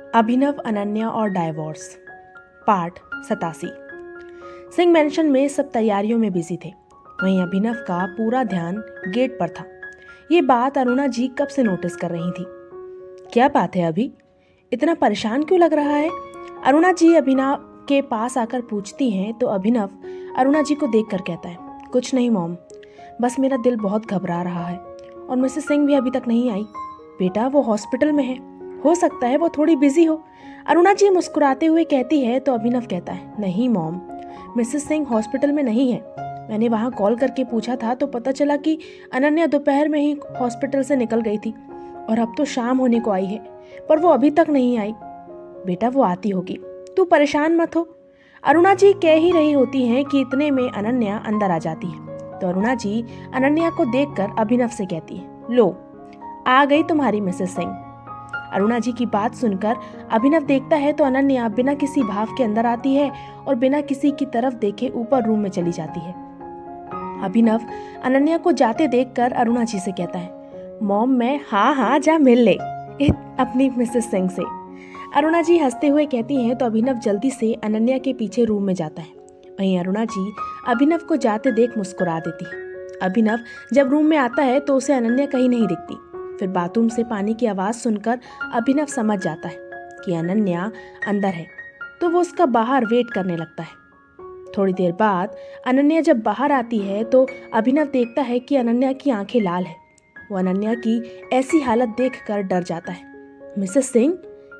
अभिनव, अनन्या और divorce part 87। Singh mention में सब तैयारियों में बिजी थे। वहीं अभिनव का पूरा ध्यान गेट पर था। ये बात अरुणा जी कब से नोटिस कर रही थी। क्या बात है अभी, इतना परेशान क्यों लग रहा है? अरुणा जी अभिनव के पास आकर पूछती हैं तो अभिनव अरुणा जी को देखकर कहता है, कुछ नहीं मॉम, बस मेरा दिल बहुत घबरा रहा है और मिसेस सिंह भी अभी तक नहीं आई। बेटा वो हॉस्पिटल में है, हो सकता है वो थोड़ी बिजी हो। अरुणा जी मुस्कुराते हुए कहती है तो अभिनव कहता है, नहीं मॉम, मिसेस सिंह हॉस्पिटल में नहीं है। मैंने वहाँ कॉल करके पूछा था तो पता चला कि अनन्या दोपहर में ही हॉस्पिटल से निकल गई थी और अब तो शाम होने को आई है, पर वो अभी तक नहीं आई। बेटा वो आती होगी, तू परेशान मत हो। अरुणा जी कह ही रही होती हैं कि इतने में अनन्या अंदर आ जाती है। तो अरुणा जी अनन्या को देखकर अभिनव से कहती है, लो आ गई तुम्हारी मिसेस सिंह। अरुणा जी की बात सुनकर अभिनव देखता है तो अनन्या बिना किसी भाव के अंदर आती है और बिना किसी की तरफ देखे ऊपर रूम में चली जाती है। अभिनव अनन्या को जाते देखकर अरुणा जी से कहता है, मॉम मैं हाँ जा मिल ले अपनी मिसेस सिंह से। अरुणा जी हंसते हुए कहती हैं तो अभिनव जल्दी से अनन्या के पीछे रूम में जाता है। वहीं अरुणा जी अभिनव को जाते देख मुस्कुरा देती है। अभिनव जब रूम में आता है तो उसे अनन्या कहीं नहीं दिखती। फिर बाथरूम से पानी की आवाज़ सुनकर अभिनव समझ जाता है कि अनन्या अंदर है, तो वो उसका बाहर वेट करने लगता है। थोड़ी देर बाद अनन्या जब बाहर आती है तो अभिनव देखता है कि अनन्या की आंखें लाल है। वो अनन्या की ऐसी हालत देखकर डर जाता है। मिसेस सिंह,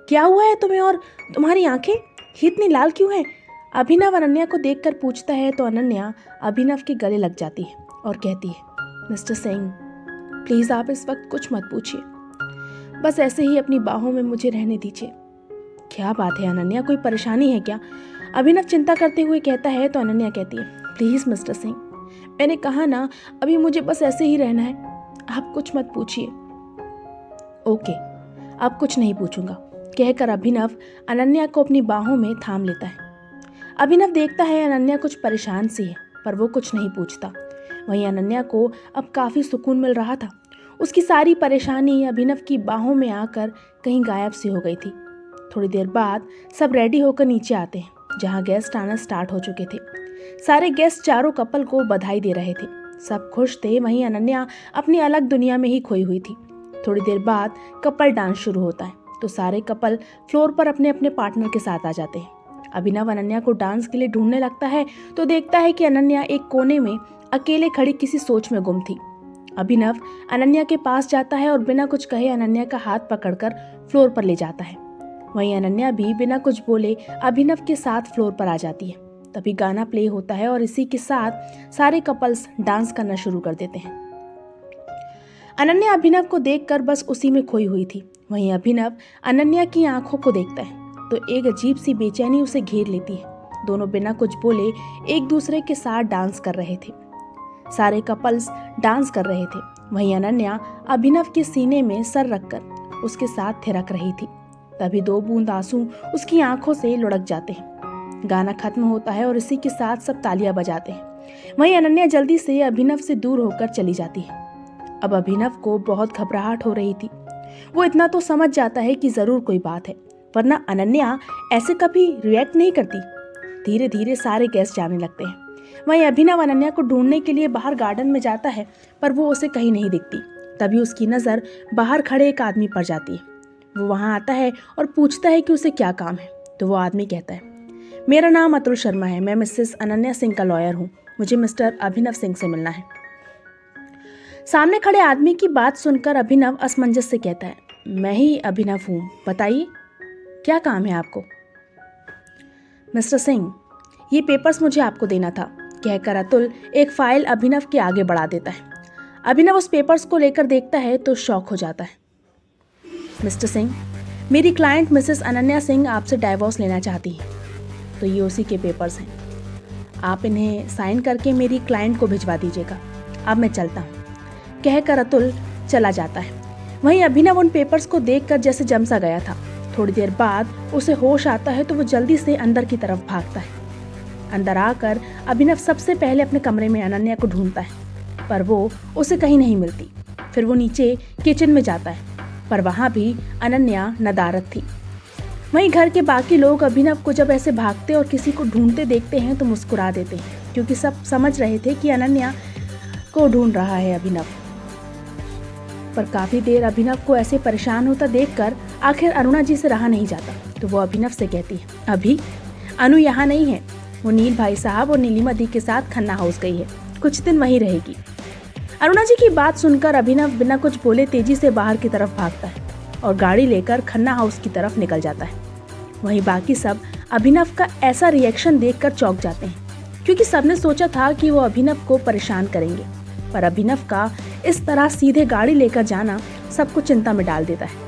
क्या हुआ है तुम्हें और तुम्हारी आंखें इतनी लाल क्यों हैं? अभिनव अनन्या को देखकर पूछता है तो अनन्या अभिनव के गले लग जाती है और कहती है, मिस्टर सिंह प्लीज़ आप इस वक्त कुछ मत पूछिए, बस ऐसे ही अपनी बाहों में मुझे रहने दीजिए। क्या बात है अनन्या, कोई परेशानी है क्या? अभिनव चिंता करते हुए कहता है तो अनन्या कहती है, प्लीज़ मिस्टर सिंह, मैंने कहा ना अभी मुझे बस ऐसे ही रहना है, आप कुछ मत पूछिए। ओके, अब कुछ नहीं पूछूंगा, कहकर अभिनव अनन्या को अपनी बाहों में थाम लेता है। अभिनव देखता है अनन्या कुछ परेशान सी है, पर वो कुछ नहीं पूछता। वहीं अनन्या को अब काफ़ी सुकून मिल रहा था। उसकी सारी परेशानी अभिनव की बाहों में आकर कहीं गायब सी हो गई थी। थोड़ी देर बाद सब रेडी होकर नीचे आते हैं, जहां गेस्ट आना स्टार्ट हो चुके थे। सारे गेस्ट चारों कपल को बधाई दे रहे थे, सब खुश थे। वहीं अनन्या अपनी अलग दुनिया में ही खोई हुई थी। थोड़ी देर बाद कपल डांस शुरू होता है तो सारे कपल फ्लोर पर अपने अपने पार्टनर के साथ आ जाते हैं। अभिनव अनन्या को डांस के लिए ढूंढने लगता है तो देखता है कि अनन्या एक कोने में अकेले खड़ी किसी सोच में गुम थी। अभिनव अनन्या के पास जाता है और बिना कुछ कहे अनन्या का हाथ पकड़कर फ्लोर पर ले जाता है। वहीं अनन्या भी बिना कुछ बोले अभिनव के साथ फ्लोर पर आ जाती है। तभी गाना प्ले होता है और इसी के साथ सारे कपल्स डांस करना शुरू कर देते हैं। अनन्या अभिनव को देखकर बस उसी में खोई हुई थी। वहीं अभिनव अनन्या की आंखों को देखता है तो एक अजीब सी बेचैनी उसे घेर लेती है। दोनों बिना कुछ बोले एक दूसरे के साथ डांस कर रहे थे। सारे कपल्स डांस कर रहे थे। वहीं अनन्या अभिनव के सीने में सर रखकर उसके साथ थिरक रही थी। तभी 2 बूंद आंसू उसकी आंखों से लुढ़क जाते हैं। गाना खत्म होता है और इसी के साथ सब तालियां बजाते हैं। वहीं अनन्या जल्दी से अभिनव से दूर होकर चली जाती है। अब अभिनव को बहुत घबराहट हो रही थी। वो इतना तो समझ जाता है कि जरूर कोई बात है, वरना अनन्या ऐसे कभी रिएक्ट नहीं करती। धीरे धीरे सारे गेस्ट जाने लगते हैं। वहीं अभिनव अनन्या को ढूंढने के लिए बाहर गार्डन में जाता है, पर वो उसे कहीं नहीं दिखती। तभी उसकी नज़र बाहर खड़े एक आदमी पर जाती है। वो वहाँ आता है और पूछता है कि उसे क्या काम है। तो वो आदमी कहता है, मेरा नाम अतुल शर्मा है, मैं मिसेस अनन्या सिंह का लॉयर हूँ, मुझे मिस्टर अभिनव सिंह से मिलना है। सामने खड़े आदमी की बात सुनकर अभिनव असमंजस से कहता है, मैं ही अभिनव हूँ, बताइए क्या काम है आपको? मिस्टर सिंह, ये पेपर्स मुझे आपको देना था, कहकर अतुल एक फाइल अभिनव के आगे बढ़ा देता है। अभिनव उस पेपर्स को लेकर देखता है तो शॉक हो जाता है। मिस्टर सिंह, मेरी क्लाइंट मिसेस अनन्या सिंह आपसे डाइवोर्स लेना चाहती है, तो ये उसी के पेपर्स हैं। आप इन्हें साइन करके मेरी क्लाइंट को भिजवा दीजिएगा। अब मैं चलता हूँ, कहकर अतुल चला जाता है। वहीं अभिनव उन पेपर्स को देखकर जैसे जम सा गया था। थोड़ी देर बाद उसे होश आता है तो वो जल्दी से अंदर की तरफ भागता है। अंदर आकर अभिनव सबसे पहले अपने कमरे में अनन्या को ढूंढता है, पर वो उसे कहीं नहीं मिलती। फिर वो नीचे किचन में जाता है, पर वहाँ भी अनन्या नदारद थी। वहीं घर के बाकी लोग अभिनव को जब ऐसे भागते और किसी को ढूंढते देखते हैं तो मुस्कुरा देते हैं, क्योंकि सब समझ रहे थे कि अनन्या को ढूंढ रहा है अभिनव। पर काफी देर अभिनव को ऐसे परेशान होता देखकर आखिर अरुणा जी से रहा नहीं जाता, तो वो अभिनव से कहती है, अभी अनु यहाँ नहीं है, वो नील भाई साहब और नीलिमा दी के साथ खन्ना हाउस गई है, कुछ दिन वहीं रहेगी। अरुणा जी की बात सुनकर अभिनव बिना कुछ बोले तेजी से बाहर की तरफ भागता है और गाड़ी लेकर खन्ना हाउस की तरफ निकल जाता है। वहीं बाकी सब अभिनव का ऐसा रिएक्शन देखकर चौंक जाते हैं, क्योंकि सबने सोचा था कि वो अभिनव को परेशान करेंगे, पर अभिनव का इस तरह सीधे गाड़ी लेकर जाना सबको चिंता में डाल देता है।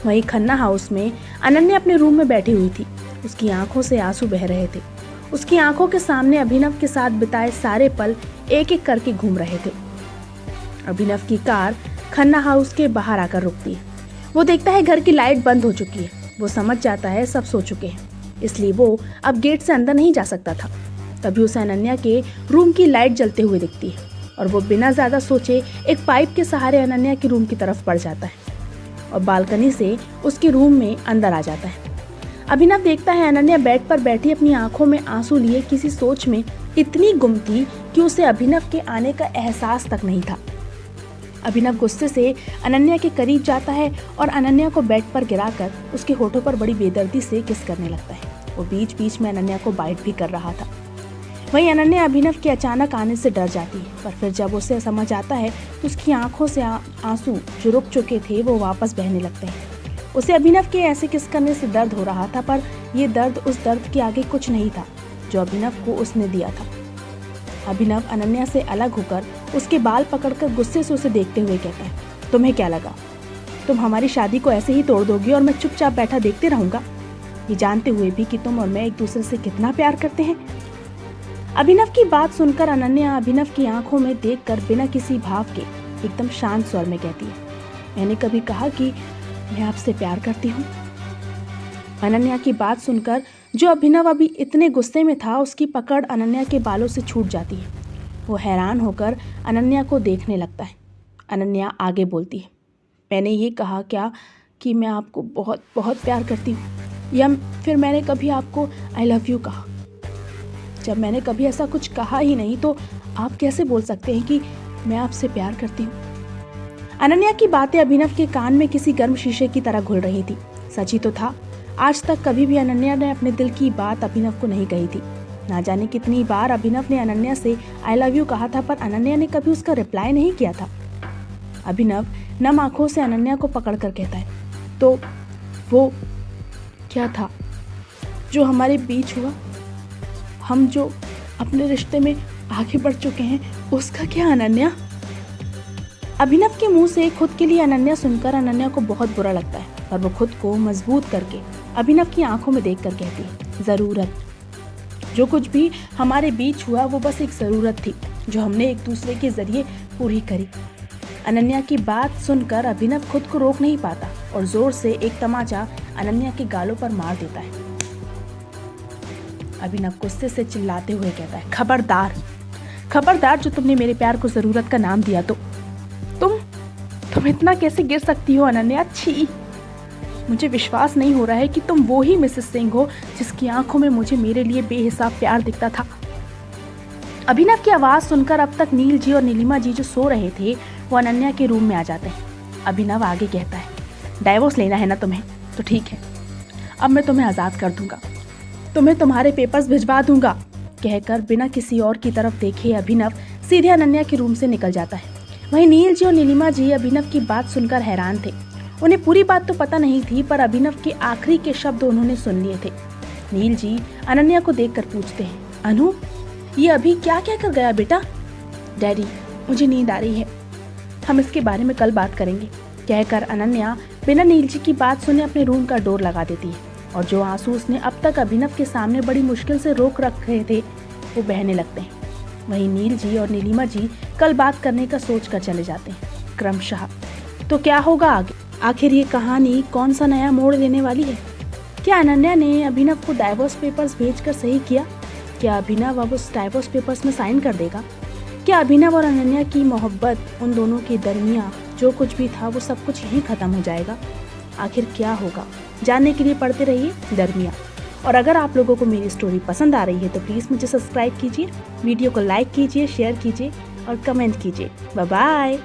वहीं खन्ना हाउस में अनन्या अपने रूम में बैठी हुई थी, उसकी आंखों से आंसू बह रहे थे। उसकी आंखों के सामने अभिनव के साथ बिताए सारे पल एक एक करके घूम रहे थे। अभिनव की कार खन्ना हाउस के बाहर आकर रुकती है। वो देखता है घर की लाइट बंद हो चुकी है। वो समझ जाता है सब सो चुके हैं, इसलिए वो अब गेट से अंदर नहीं जा सकता था। तभी उसे अनन्या के रूम की लाइट जलते हुए दिखती है और वो बिना ज्यादा सोचे एक पाइप के सहारे अनन्या के रूम की तरफ बढ़ जाता है और बालकनी से उसके रूम में अंदर आ जाता है। अभिनव देखता है अनन्या बेड पर बैठी अपनी आंखों में आंसू लिए किसी सोच में इतनी गुम थी कि उसे अभिनव के आने का एहसास तक नहीं था। अभिनव गुस्से से अनन्या के करीब जाता है और अनन्या को बेड पर गिराकर उसके होठों पर बड़ी बेदर्दी से किस करने लगता है। वो बीच बीच में अनन्या को बाइट भी कर रहा था। वहीं अनन्या अभिनव के अचानक आने से डर जाती है, पर फिर जब उसे समझ आता है तो उसकी आंखों से आंसू जो रुक चुके थे वो वापस बहने लगते हैं। उसे अभिनव के ऐसे किस करने से दर्द हो रहा था, पर यह दर्द उस दर्द के आगे कुछ नहीं था जो अभिनव को उसने दिया था। अभिनव अनन्या से अलग होकर उसके बाल पकड़कर गुस्से से उसे देखते हुए कहता है, तुम्हें क्या लगा, तुम हमारी शादी को ऐसे ही तोड़ दोगी और मैं चुपचाप बैठा देखते रहूंगा, ये जानते हुए भी कि तुम और मैं एक दूसरे से कितना प्यार करते हैं। अभिनव की बात सुनकर अनन्या अभिनव की आंखों में देखकर बिना किसी भाव के एकदम शांत स्वर में कहती है, मैंने कभी कहा कि मैं आपसे प्यार करती हूँ। अनन्या की बात सुनकर जो अभिनव अभी इतने गुस्से में था, उसकी पकड़ अनन्या के बालों से छूट जाती है। वो हैरान होकर अनन्या को देखने लगता है। अनन्या आगे बोलती है, मैंने ये कहा क्या कि मैं आपको बहुत बहुत प्यार करती हूँ, या फिर मैंने कभी आपको आई लव यू कहा? जब मैंने कभी ऐसा कुछ कहा ही नहीं तो आप कैसे बोल सकते हैं कि मैं आपसे प्यार करती हूँ? अनन्या की बातें अभिनव के कान में किसी गर्म शीशे की तरह घुल रही थी। सच ही तो था, आज तक कभी भी अनन्या ने अपने दिल की बात अभिनव को नहीं कही थी। ना जाने कितनी बार अभिनव ने अनन्या से आई लव यू कहा था, पर अनन्या ने कभी उसका रिप्लाई नहीं किया था। अभिनव नम आंखों से अनन्या को पकड़कर कहता है, तो वो क्या था जो हमारे बीच हुआ? हम जो अपने रिश्ते में आगे बढ़ चुके हैं, उसका क्या अनन्या? अभिनव के मुंह से खुद के लिए अनन्या सुनकर अनन्या को बहुत बुरा लगता है, पर वो खुद को मजबूत करके अभिनव की आंखों में देखकर कहती है, जरूरत, जो कुछ भी हमारे बीच हुआ वो बस एक जरूरत थी जो हमने एक दूसरे के जरिए पूरी करी। अनन्या की बात सुनकर अभिनव खुद को रोक नहीं पाता और जोर से एक तमाचा अनन्या के गालों पर मार देता है। अभिनव गुस्से से चिल्लाते हुए कहता है, खबरदार, खबरदार, जो तुमने मेरे प्यार को जरूरत का नाम दिया तो तुम इतना कैसे गिर सकती हो अनन्या? छी, मुझे विश्वास नहीं हो रहा है कि तुम वो ही मिसेस सिंह हो जिसकी आंखों में मुझे मेरे लिए बेहिसाब प्यार दिखता था। अभिनव की आवाज सुनकर अब तक नील जी और नीलिमा जी जो सो रहे थे वो अनन्या के रूम में आ जाते हैं। अभिनव आगे कहता है, डाइवोर्स लेना है ना तुम्हें, तो ठीक है, अब मैं तुम्हें आज़ाद कर दूंगा, तुम्हें तुम्हारे पेपर्स भिजवा दूंगा। कहकर बिना किसी और की तरफ देखे अभिनव सीधे अनन्या के रूम से निकल जाता है। वहीं नील जी और नीलिमा जी अभिनव की बात सुनकर हैरान थे। उन्हें पूरी बात तो पता नहीं थी, पर अभिनव के आखिरी के शब्द उन्होंने सुन लिए थे। नील जी अनन्या को देखकर पूछते हैं, अनु, ये अभी क्या क्या कर गया बेटा? डैडी, मुझे नींद आ रही है, हम इसके बारे में कल बात करेंगे। कहकर अनन्या बिना नील जी की बात सुने अपने रूम का डोर लगा देती है और जो आंसू उसने अब तक अभिनव के सामने बड़ी मुश्किल से रोक रखे थे वो बहने लगते हैं। वहीं नील जी और नीलिमा जी कल बात करने का सोच कर चले जाते हैं क्रमशः। तो क्या होगा आगे? आखिर ये कहानी कौन सा नया मोड़ लेने वाली है? क्या अनन्या ने अभिनव को डाइवोर्स पेपर्स भेजकर सही किया? क्या अभिनव अब उस डाइवोर्स पेपर्स में साइन कर देगा? क्या अभिनव और अनन्या की मोहब्बत, उन दोनों के दरमियाँ जो कुछ भी था वो सब कुछ यहीं खत्म हो जाएगा? आखिर क्या होगा, जानने के लिए पढ़ते रहिए दरमिया। और अगर आप लोगों को मेरी स्टोरी पसंद आ रही है तो प्लीज़ मुझे सब्सक्राइब कीजिए, वीडियो को लाइक कीजिए, शेयर कीजिए और कमेंट कीजिए। Bye bye.